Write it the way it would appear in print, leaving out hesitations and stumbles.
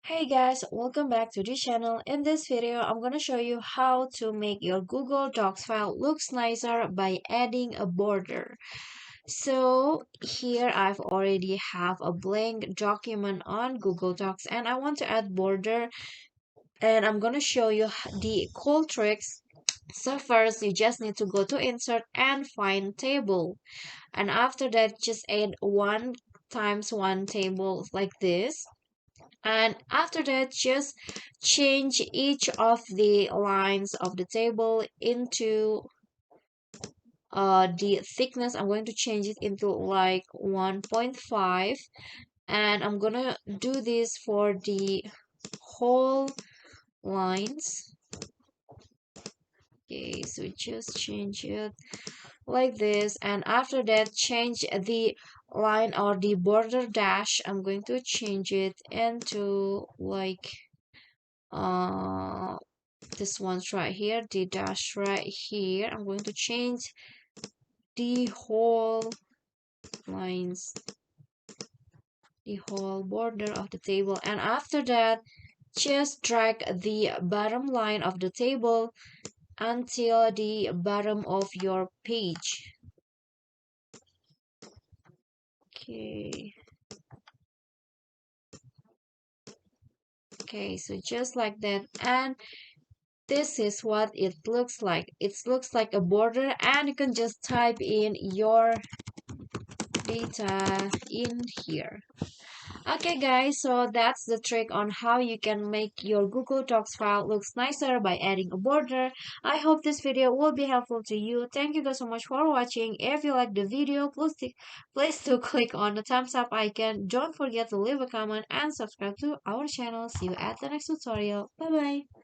Hey guys, welcome back to the channel. In this video, I'm gonna show you how to make your Google Docs file looks nicer by adding a border. So here I've already have a blank document on Google Docs and I want to add border and I'm gonna show you the cool tricks. So first you just need to go to insert and find table, and after that just add 1 times 1 table like this, and after that just change each of the lines of the table into the thickness. I'm going to change it into like 1.5, and I'm gonna do this for the whole lines. Okay, so just change it like this, and after that change the line or the border dash. I'm going to change it into like uh this one's right here, the dash right here. I'm going to change the whole lines, the whole border of the table, and after that just drag the bottom line of the table until the bottom of your page. Okay, so just like that, and this is what it looks like. It looks like a border, and you can just type in your data in here. Okay guys, so that's the trick on how you can make your Google Docs file looks nicer by adding a border. I hope this video will be helpful to you. Thank you guys so much for watching. If you like the video, please do click on the thumbs up icon. Don't forget to leave a comment and subscribe to our channel. See you at the next tutorial. Bye bye.